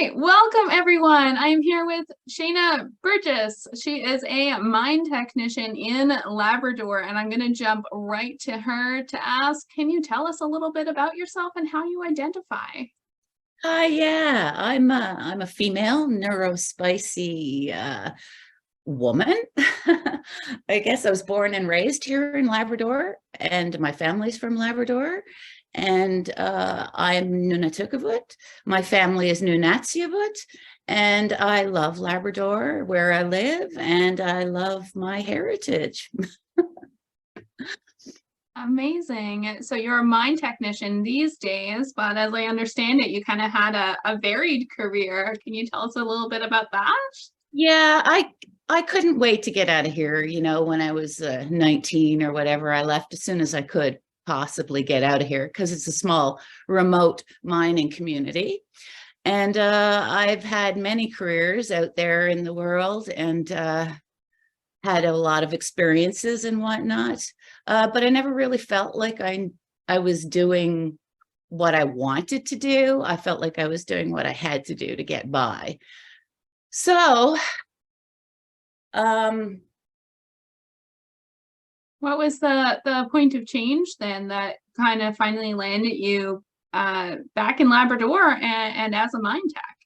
right, welcome everyone. I am here with Shana Burgess. She is a mine technician in Labrador, and I'm going to jump right to her to ask, can you tell us a little bit about yourself and how you identify? Yeah, I'm a female neurospicy woman. I guess I was born and raised here in Labrador, and my family's from Labrador. And I'm Nunatukavut. My family is Nunatsiavut, and I love Labrador, where I live, and I love my heritage. Amazing. So you're a mine technician these days, but as I understand it, you kind of had a varied career. Can you tell us a little bit about that? Yeah, I couldn't wait to get out of here. When I was 19 or whatever, I left as soon as I could possibly get out of here because it's a small, remote mining community. And I've had many careers out there in the world and had a lot of experiences and whatnot. But I never really felt like I was doing what I wanted to do. I felt like I was doing what I had to do to get by. So, um, What was the point of change then that kind of finally landed you back in Labrador and as a mine tech?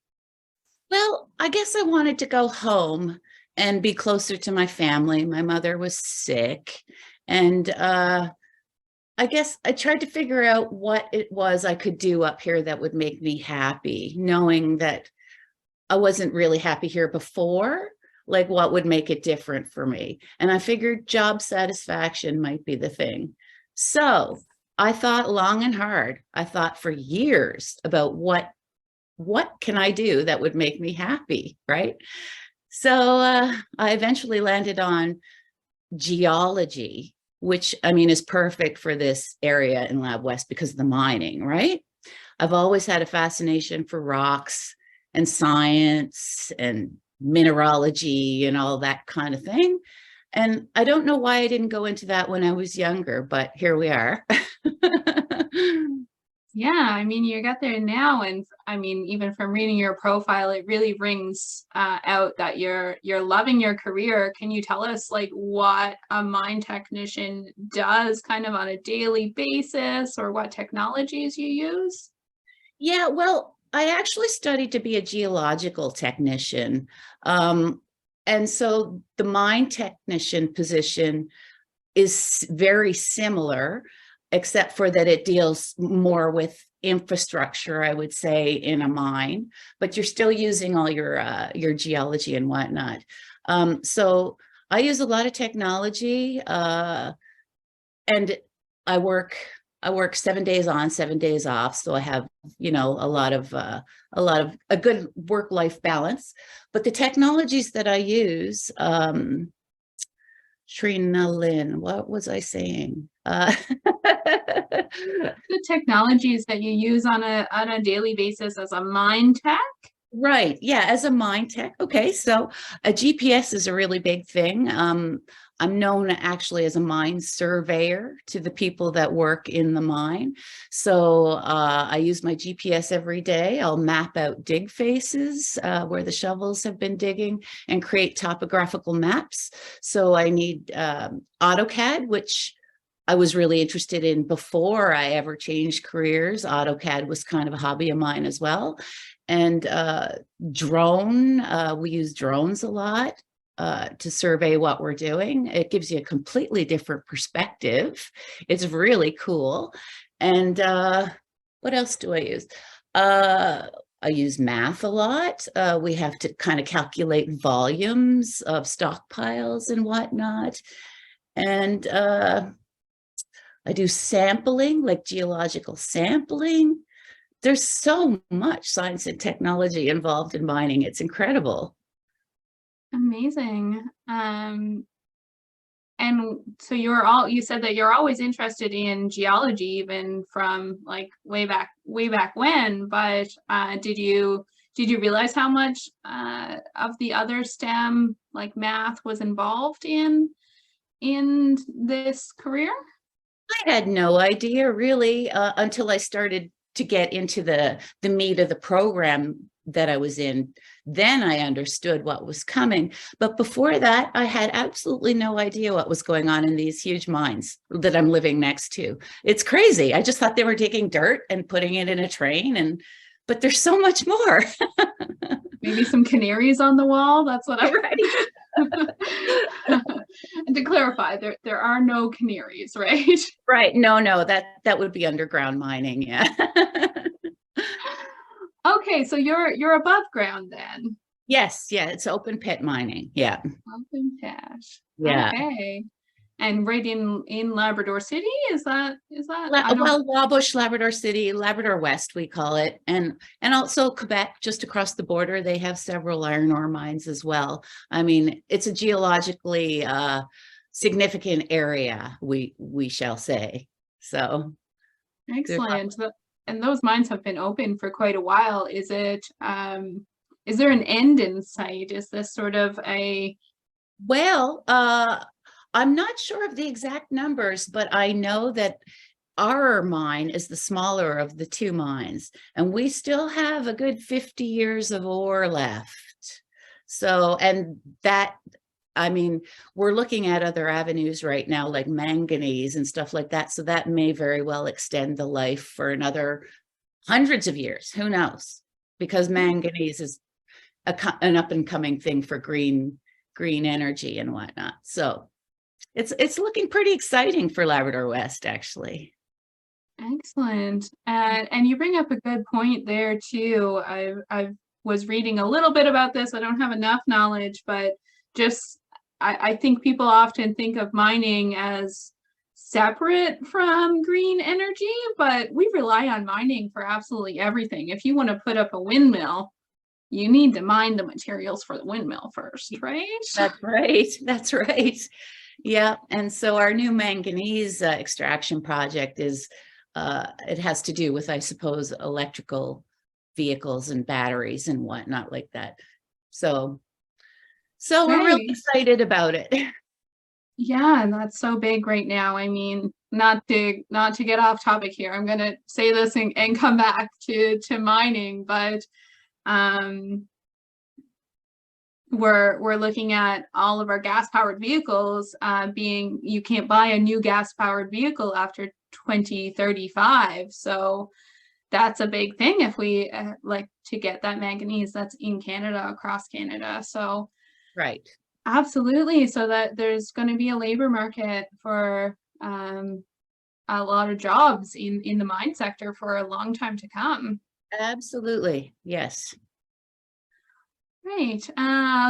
well, I guess I wanted to go home and be closer to my family. My mother was sick, and I guess I tried to figure out what it was I could do up here that would make me happy, knowing that I wasn't really happy here before. Like, what would make it different for me? And I figured job satisfaction might be the thing. So I thought long and hard. I thought for years about what can I do that would make me happy, right? So I eventually landed on geology, which I mean is perfect for this area in Lab West because of the mining, right? I've always had a fascination for rocks and science and mineralogy and all that kind of thing. And I don't know why I didn't go into that when I was younger, but here we are. Yeah, I mean, you got there now, and I mean, even from reading your profile, it really rings out that you're loving your career. Can you tell us like what a mine technician does kind of on a daily basis, or what technologies you use? Yeah, well, I actually studied to be a geological technician. And so the mine technician position is very similar, except for that it deals more with infrastructure, I would say, in a mine, but you're still using all your geology and whatnot. So I use a lot of technology, and I work I work 7 days on, 7 days off. So I have, a lot of a good work-life balance. But the technologies that I use, Shrina Lynn, what was I saying? The technologies that you use on a daily basis as a mine tech? Right. Yeah. As a mine tech. Okay. So a GPS is a really big thing. I'm known actually as a mine surveyor to the people that work in the mine. So I use my GPS every day. I'll map out dig faces where the shovels have been digging and create topographical maps. So I need AutoCAD, which I was really interested in before I ever changed careers. AutoCAD was kind of a hobby of mine as well. And drone, we use drones a lot to survey what we're doing. It gives you a completely different perspective. It's really cool. And what else do I use? I use math a lot. We have to kind of calculate volumes of stockpiles and whatnot. And I do sampling, like geological sampling. There's so much science and technology involved in mining. It's incredible. Amazing. And so you said that you're always interested in geology, even from like way back when, but did you realize how much of the other STEM like math was involved in this career? I had no idea really until I started to get into the meat of the program that I was in, then I understood what was coming. But before that, I had absolutely no idea what was going on in these huge mines that I'm living next to. It's crazy. I just thought they were taking dirt and putting it in a train, but there's so much more. Maybe some canaries on the wall. That's what I'm Right. And to clarify, there are no canaries, right? Right. No, that would be underground mining. Yeah. Okay, so you're above ground then. Yes. Yeah. It's open pit mining. Yeah. Open cache. Yeah. Okay. And right in Labrador City, is that I don't. Well, Wabush, Labrador City, Labrador West, we call it, and also Quebec, just across the border, they have several iron ore mines as well. I mean, it's a geologically significant area, we shall say. So Excellent. And those mines have been open for quite a while. Is there an end in sight? Is this sort of a well, I'm not sure of the exact numbers, but I know that our mine is the smaller of the two mines, and we still have a good 50 years of ore left. So, and that, I mean, we're looking at other avenues right now, like manganese and stuff like that. So that may very well extend the life for another hundreds of years. Who knows? Because manganese is an up and coming thing for green energy and whatnot. So it's looking pretty exciting for Labrador West, actually. excellent. And you bring up a good point there too. I was reading a little bit about this. I don't have enough knowledge, but just I think people often think of mining as separate from green energy, but we rely on mining for absolutely everything. If you want to put up a windmill, you need to mine the materials for the windmill first, right? That's right. That's right. Yeah. And so our new manganese extraction project is, it has to do with, I suppose, electrical vehicles and batteries and whatnot like that. So we're really excited about it. Yeah, and that's so big right now. I mean, not to get off topic here. I'm gonna say this and come back to mining, but we're looking at all of our gas-powered vehicles being, you can't buy a new gas-powered vehicle after 2035. So that's a big thing if we like to get that manganese that's in Canada, across Canada. So Right. absolutely. So that there's going to be a labor market for a lot of jobs in the mine sector for a long time to come. Absolutely. Yes. Right.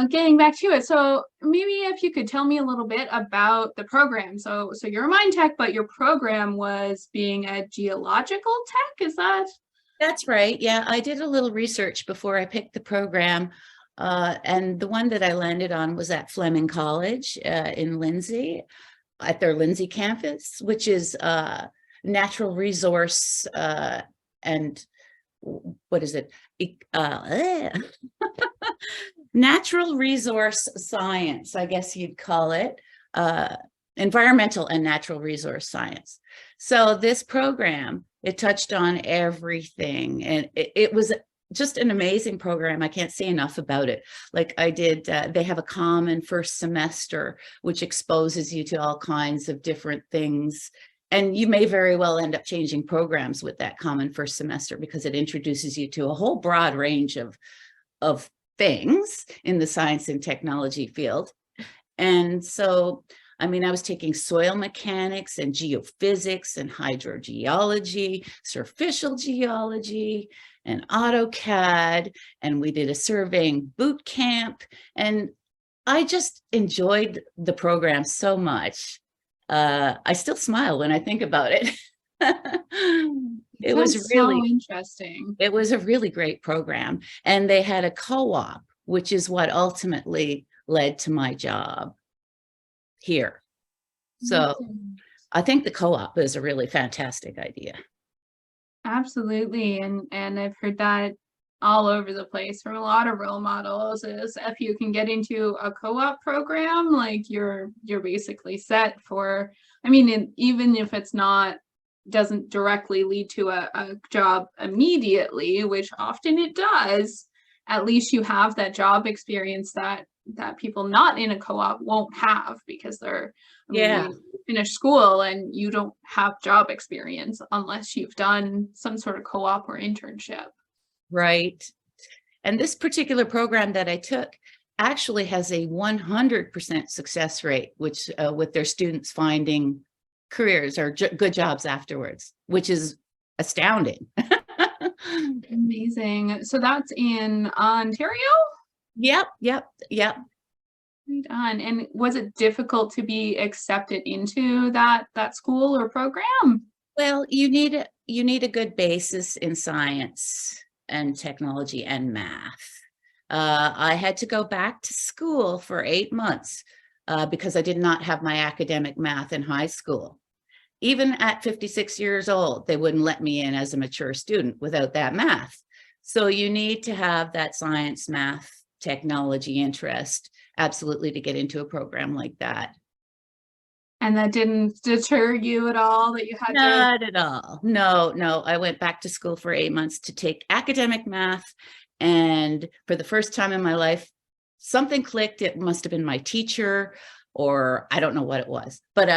Getting back to it. So maybe if you could tell me a little bit about the program. So you're a mine tech, but your program was being a geological tech. Is that? That's right. Yeah, I did a little research before I picked the program. And the one that I landed on was at Fleming College in Lindsay, at their Lindsay campus, which is natural resource and what is it? Natural resource science, I guess you'd call it, environmental and natural resource science. So this program, it touched on everything, and it was just an amazing program. I can't say enough about it. Like I did, they have a common first semester, which exposes you to all kinds of different things. And you may very well end up changing programs with that common first semester because it introduces you to a whole broad range of things in the science and technology field. And so, I mean, I was taking soil mechanics and geophysics and hydrogeology, surficial geology, and AutoCAD, and we did a surveying boot camp, and I just enjoyed the program so much. I still smile when I think about it. It was really so interesting. It was a really great program, and they had a co-op, which is what ultimately led to my job here. So I think the co-op is a really fantastic idea. Absolutely. And I've heard that all over the place from a lot of role models, is if you can get into a co-op program, like you're basically set for, I mean, even if it's not, doesn't directly lead to a job immediately, which often it does, at least you have that job experience that people not in a co-op won't have, because they're, I mean, Yeah, you finish school and you don't have job experience unless you've done some sort of co-op or internship. right. And this particular program that I took actually has a 100% success rate, which with their students finding careers or good jobs afterwards, which is astounding. Amazing. So that's in Ontario? Yep, yep, yep. Right on. And was it difficult to be accepted into that school or program? Well, you need a good basis in science and technology and math. I had to go back to school for 8 months because I did not have my academic math in high school. Even at 56 years old, they wouldn't let me in as a mature student without that math. So you need to have that science, math, technology interest absolutely to get into a program like that. And that didn't deter you at all, that you had to? Not at all. No, no. I went back to school for 8 months to take academic math. And for the first time in my life, something clicked. It must have been my teacher, or I don't know what it was, but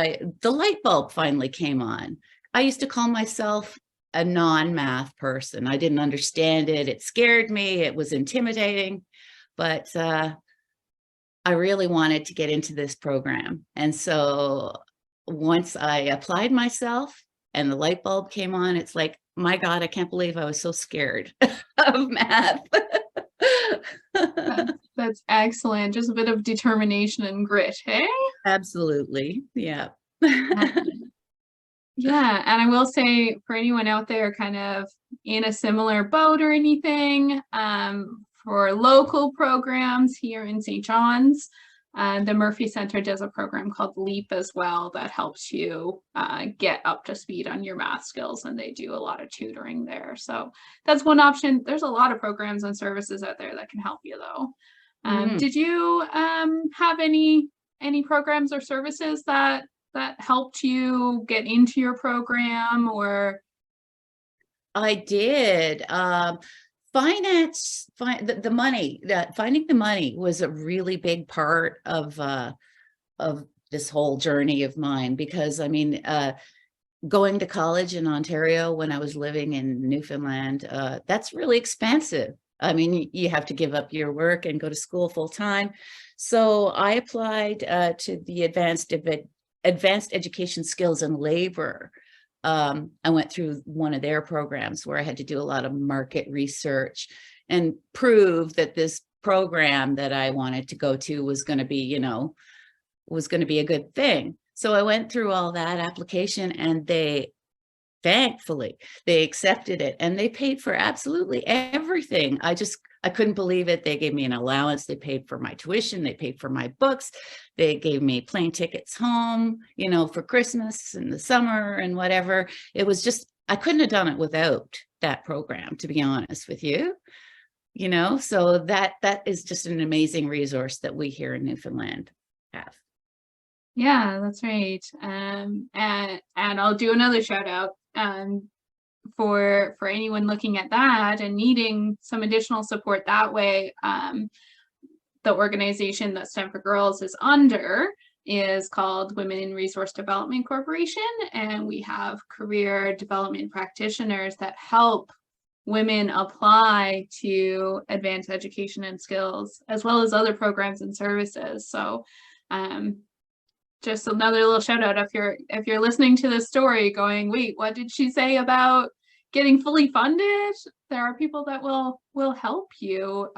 the light bulb finally came on. I used to call myself a non-math person. I didn't understand it. It scared me. It was intimidating, but I really wanted to get into this program. And so once I applied myself and the light bulb came on, it's like, my God, I can't believe I was so scared of math. That's excellent. Just a bit of determination and grit, hey? Absolutely. Yeah. Yeah, and I will say, for anyone out there kind of in a similar boat or anything, for local programs here in St. John's, the Murphy Center does a program called LEAP as well that helps you get up to speed on your math skills, and they do a lot of tutoring there. So that's one option. There's a lot of programs and services out there that can help you, though. Did you have any programs or services that helped you get into your program? Or I did. Finance, the money, finding the money was a really big part of this whole journey of mine, because I mean, going to college in Ontario when I was living in Newfoundland, that's really expensive. I mean, you have to give up your work and go to school full time. So I applied to the Advanced Education Skills and Labor. I went through one of their programs where I had to do a lot of market research and prove that this program that I wanted to go to was going to be, was going to be a good thing. So I went through all that application, and thankfully, they accepted it, and they paid for absolutely everything. I couldn't believe it. They gave me an allowance. They paid for my tuition. They paid for my books. They gave me plane tickets home, for Christmas and the summer and whatever. It was just, I couldn't have done it without that program, to be honest with you. So that is just an amazing resource that we here in Newfoundland have. yeah, that's right. And I'll do another shout out for anyone looking at that and needing some additional support that way. The organization that STEM for Girls is under is called Women in Resource Development Corporation, and we have career development practitioners that help women apply to advanced education and skills, as well as other programs and services. So just another little shout out, if you're listening to this story going, wait, what did she say about getting fully funded? There are people that will help you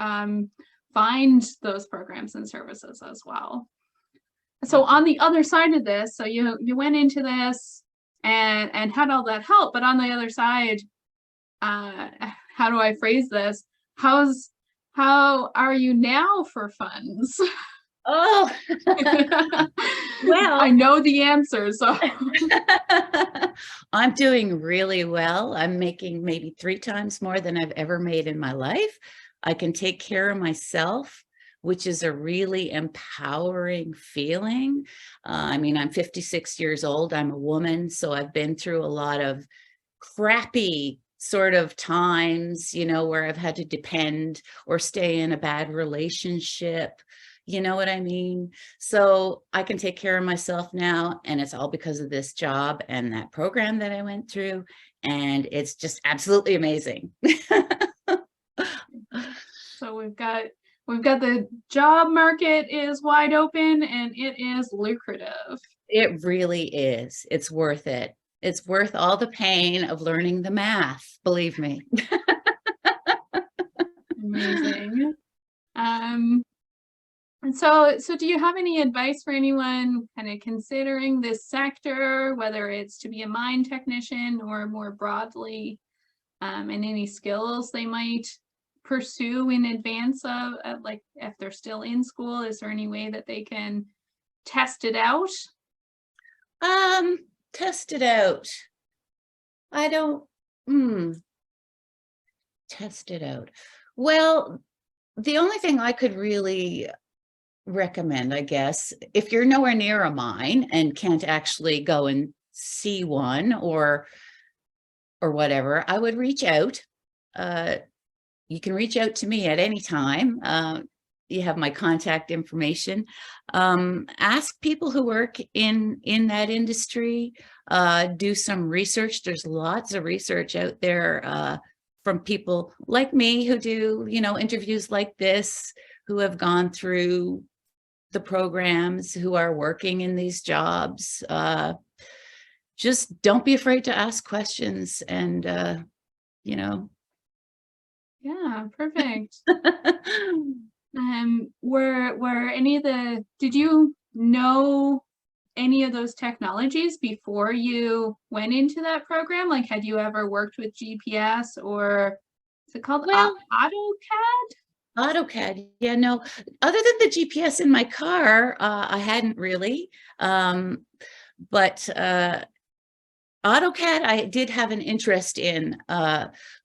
find those programs and services as well. So on the other side of this, so you went into this and had all that help, but on the other side, how do I phrase this? How are you now for funds? Oh, well, I know the answer, so I'm doing really well. I'm making maybe 3 times more than I've ever made in my life. I can take care of myself, which is a really empowering feeling. I mean, I'm 56 years old. I'm a woman, so I've been through a lot of crappy sort of times, where I've had to depend or stay in a bad relationship. You know what I mean? So I can take care of myself now, and it's all because of this job and that program that I went through. And it's just absolutely amazing. So we've got the job market is wide open and it is lucrative. It really is. It's worth it. It's worth all the pain of learning the math, believe me. Amazing. And so do you have any advice for anyone kind of considering this sector, whether it's to be a mine technician or more broadly, and any skills they might pursue in advance of, like if they're still in school? Is there any way that they can test it out? Test it out. I don't, test it out. Well, the only thing I could really recommend, I guess, if you're nowhere near a mine and can't actually go and see one or whatever, I would reach out. You can reach out to me at any time. You have my contact information. Ask people who work in that industry. Do some research. There's lots of research out there from people like me who do, interviews like this, who have gone through the programs, who are working in these jobs. Just don't be afraid to ask questions, and Yeah, perfect. Were any of did you know any of those technologies before you went into that program? Like, had you ever worked with GPS, or is it called Well, AutoCAD? AutoCAD, yeah, no. Other than the GPS in my car, I hadn't really. But AutoCAD, I did have an interest in,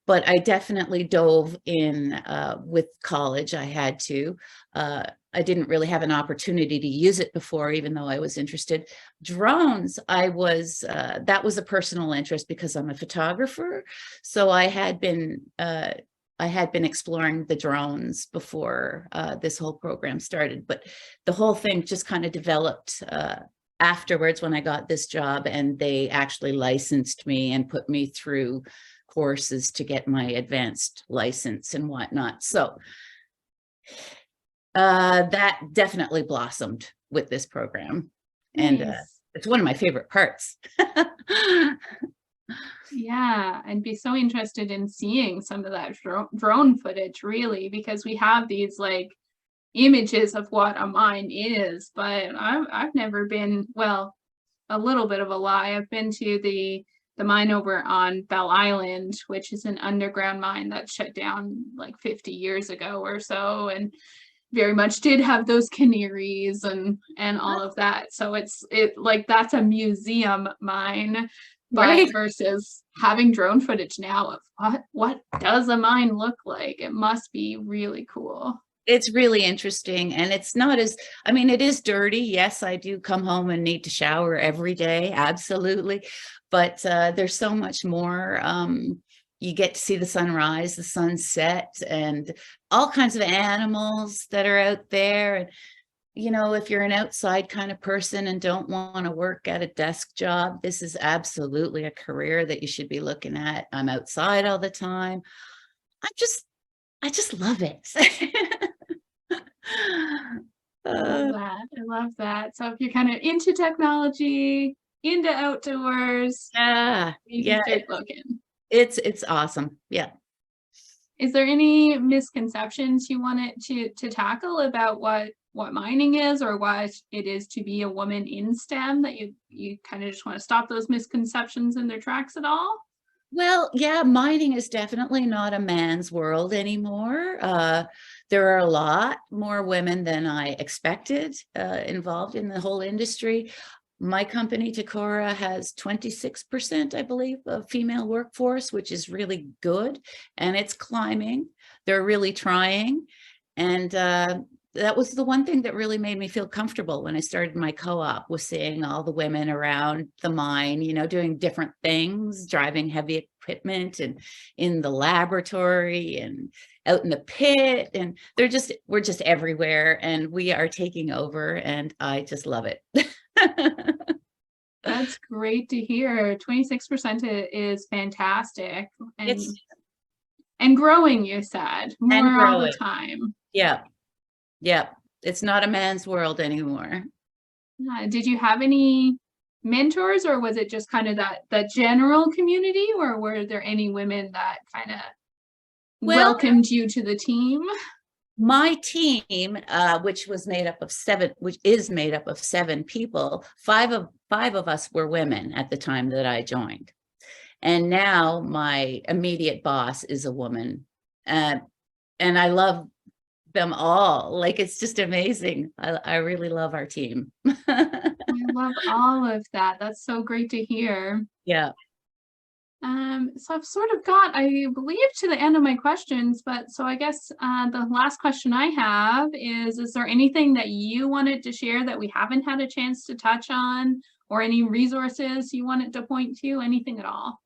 but I definitely dove in with college. I had to. I didn't really have an opportunity to use it before, even though I was interested. Drones, that was a personal interest because I'm a photographer. So I had been exploring the drones before this whole program started, but the whole thing just kind of developed afterwards when I got this job, and they actually licensed me and put me through courses to get my advanced license and whatnot. So that definitely blossomed with this program. Nice. And it's one of my favorite parts. Yeah, I'd be so interested in seeing some of that drone footage, really, because we have these like images of what a mine is, but I've never been, well, a little bit of a lie. I've been to the mine over on Bell Island, which is an underground mine that shut down like 50 years ago or so, and very much did have those canaries and all of that. So it like that's a museum mine, but Right. versus having drone footage now of what does a mine look like? It must be really cool. It's really interesting, and it's not as, I mean, it is dirty. Yes, I do come home and need to shower every day, absolutely. But there's so much more. You get to see the sunrise, the sunset, and all kinds of animals that are out there. And, if you're an outside kind of person and don't want to work at a desk job, this is absolutely a career that you should be looking at. I'm outside all the time. I just love it. I love that. So if you're kind of into technology, into outdoors, you can start looking. It's awesome. Yeah. Is there any misconceptions you wanted to tackle about what mining is, or what it is to be a woman in STEM, that you kind of just want to stop those misconceptions in their tracks at all? Well, yeah, mining is definitely not a man's world anymore. There are a lot more women than I expected involved in the whole industry. My company, Takora, has 26%, I believe, of female workforce, which is really good, and it's climbing. They're really trying. And that was the one thing that really made me feel comfortable when I started my co-op, was seeing all the women around the mine, doing different things, driving heavy equipment and in the laboratory and out in the pit, and we're just everywhere, and we are taking over, and I just love it. That's great to hear. 26% is fantastic, It's and growing, you said, and more all the growing. time. Yeah. Yeah. It's not a man's world anymore. Did you have any mentors, or was it just kind of that general community, or were there any women that kind of Well, welcomed you to the team? my team, which is made up of 7 people, five of us were women at the time that I joined. And now my immediate boss is a woman. And I love them all. Like, it's just amazing. I really love our team. I love all of that. That's so great to hear. Yeah. So I've sort of got, I believe, to the end of my questions, but so I guess the last question I have is there anything that you wanted to share that we haven't had a chance to touch on, or any resources you wanted to point to, anything at all?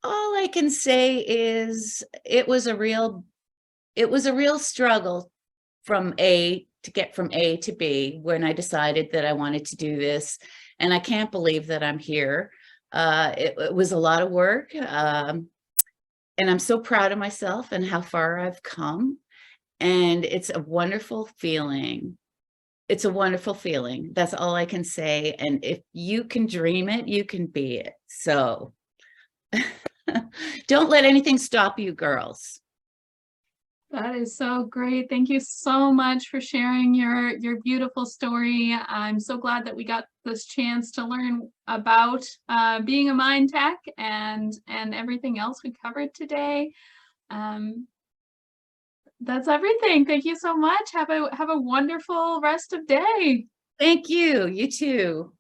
All I can say is it was a real struggle to get from A to B when I decided that I wanted to do this. And I can't believe that I'm here. It was a lot of work. And I'm so proud of myself and how far I've come. And it's a wonderful feeling. It's a wonderful feeling. That's all I can say. And if you can dream it, you can be it. So don't let anything stop you, girls. That is so great. Thank you so much for sharing your beautiful story. I'm so glad that we got this chance to learn about being a mind tech and everything else we covered today. That's everything. Thank you so much. Have a wonderful rest of day. Thank you. You too.